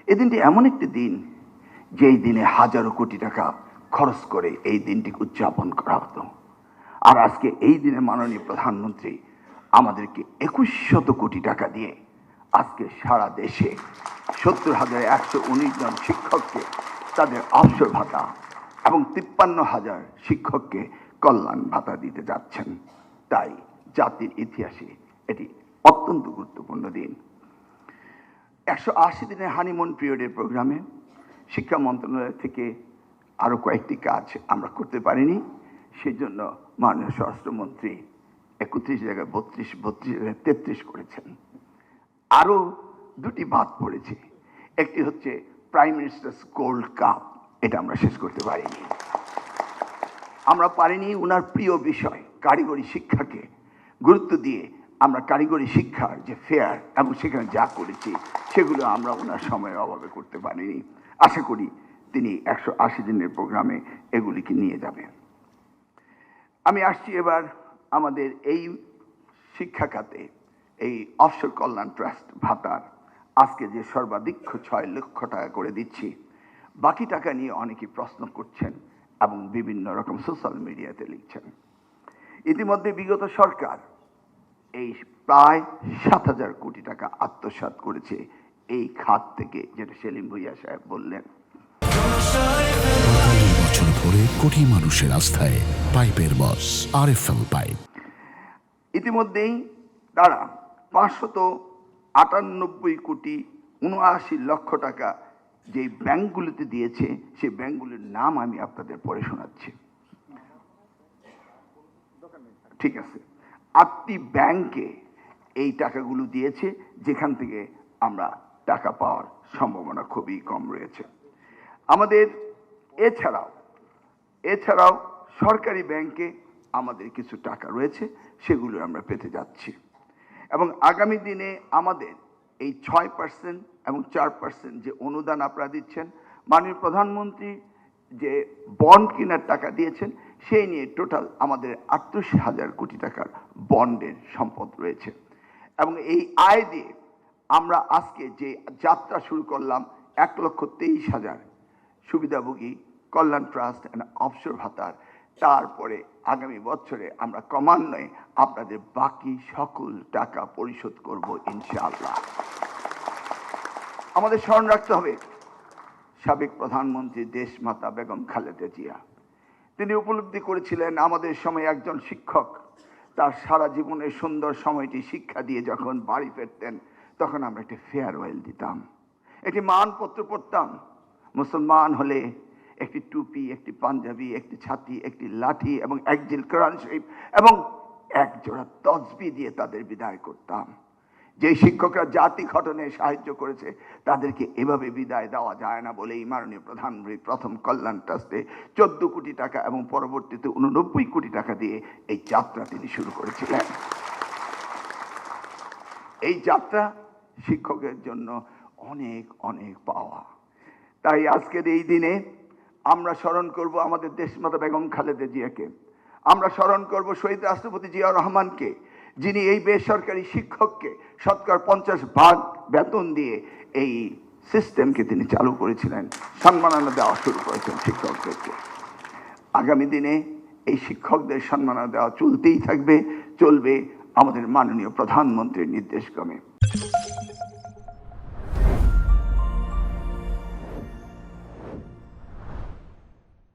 এই দিনটি এমন একটি দিন যেই দিনে হাজারো কোটি টাকা খরচ করে এই দিনটিকে উদযাপন করা হতো। আর আজকে এই দিনে মাননীয় প্রধানমন্ত্রী আমাদেরকে 2100 কোটি টাকা দিয়ে আজকে সারা দেশে 70,119 জন শিক্ষককে তাদের অবসর ভাতা এবং 53,000 শিক্ষককে কল্যাণ ভাতা দিতে যাচ্ছেন। তাই জাতির ইতিহাসে এটি অত্যন্ত গুরুত্বপূর্ণ দিন। 180 দিনের হানিমুন পিরিয়ডের প্রোগ্রামে শিক্ষা মন্ত্রণালয় থেকে আরও কয়েকটি কাজ আমরা করতে পারিনি। সেই জন্য মাননীয় স্বরাষ্ট্রমন্ত্রী 31 জায়গায় 32 জায়গায় 33 করেছেন। আরও দুটি বাদ পড়েছে। একটি হচ্ছে প্রাইম মিনিস্টার্স গোল্ড কাপ, এটা আমরা শেষ করতে পারিনি। আমরা পারিনি ওনার প্রিয় বিষয় কারিগরি শিক্ষাকে গুরুত্ব দিয়ে আমরা কারিগরি শিক্ষার যে ফেয়ার এবং সেখানে যা করেছি সেগুলো আমরা ওনার সময়ের অভাবে করতে পারিনি। আশা করি তিনি 180 দিনের প্রোগ্রামে এগুলিকে নিয়ে যাবেন। আমি আসছি এবার আমাদের এই শিক্ষা খাতে এই অবসর কল্যাণ ট্রাস্ট ভাতার আজকে যে সর্বাধিক 6 লক্ষ টাকা করে দিচ্ছি, বাকি টাকা নিয়ে অনেকে প্রশ্ন করছেন এবং বিভিন্ন রকম সোশ্যাল মিডিয়াতে লিখছেন। ইতিমধ্যে বিগত সরকার এই প্রায় 7,000 কোটি টাকা আত্মসাৎ করেছে এই খাত থেকে, যেটা সেলিম ভুইয়া সাহেব বললেন। 45 বছর ধরে কোটি মানুষের আস্থায় পাইপের বস আরএফএল পাইপ। ইতিমধ্যেই তারা 598 কোটি 79 লক্ষ টাকা যে ব্যাংকগুলিতে দিয়েছে, সেই ব্যাংকগুলির নাম আমি আপনাদের পড়ে শোনাচ্ছি। ঠিক আছে, 8টি ব্যাংকে এই টাকাগুলো দিয়েছে, যেখান থেকে আমরা টাকা পাওয়ার সম্ভাবনা খুবই কম রয়েছে। আমাদের এছাড়াও সরকারি ব্যাংকে আমাদের কিছু টাকা রয়েছে, সেগুলো আমরা পেতে যাচ্ছি। এবং আগামী দিনে আমাদের এই 6% এবং 4% যে অনুদান আপনারা দিচ্ছেন, মাননীয় প্রধানমন্ত্রী যে বন্ড কেনার টাকা দিয়েছেন, সেই নিয়ে টোটাল আমাদের 38,000 কোটি টাকার বন্ডের সম্পদ রয়েছে। এবং এই আয় দিয়ে আমরা আজকে যে যাত্রা শুরু করলাম 1,23,000 সুবিধাভোগী কল্যাণ ট্রাস্ট অ্যান্ড অবসর ভাতার, তারপরে আগামী বছরে আমরা ক্রমান্বয়ে আপনাদের বাকি সকল টাকা পরিশোধ করব ইনশাআল্লাহ। আমাদের স্মরণ রাখতে হবে সাবেক প্রধানমন্ত্রী দেশমাতা বেগম খালেদা জিয়া। তিনি উপলব্ধি করেছিলেন আমাদের সময় একজন শিক্ষক তার সারা জীবনের সুন্দর সময়টি শিক্ষা দিয়ে যখন বাড়ি ফিরতেন, তখন আমরা একটি ফেয়ারওয়েল দিতাম, একটি মানপত্র পড়তাম। মুসলমান হলে একটি টুপি, একটি পাঞ্জাবি, একটি ছাতি, একটি লাঠি এবং এক জিল কোরআন শরীফ এবং এক জোড়া তসবিহ দিয়ে তাদের বিদায় করতাম। যে শিক্ষকরা জাতি গঠনে সাহায্য করেছে, তাদেরকে এভাবে বিদায় দেওয়া যায় না বলেই মাননীয় প্রধানমন্ত্রী প্রথম কল্যাণ ট্রাস্টে 14 কোটি টাকা এবং পরবর্তীতে 89 কোটি টাকা দিয়ে এই যাত্রা তিনি শুরু করেছিলেন। এই যাত্রা শিক্ষকের জন্য অনেক অনেক পাওয়া। তাই আজকের এই দিনে আমরা স্মরণ করব আমাদের দেশমাতা বেগম খালেদা জিয়াকে, আমরা স্মরণ করব শহীদ রাষ্ট্রপতি জিয়াউর রহমানকে, যিনি এই বেসরকারি শিক্ষককে 50% বেতন দিয়ে এই সিস্টেমকে তিনি চালু করেছিলেন, সম্মাননা দেওয়া শুরু করেছেন শিক্ষকদেরকে। আগামী দিনে এই শিক্ষকদের সম্মাননা দেওয়া চলতেই থাকবে, চলবে আমাদের মাননীয় প্রধানমন্ত্রীর নির্দেশক্রমে।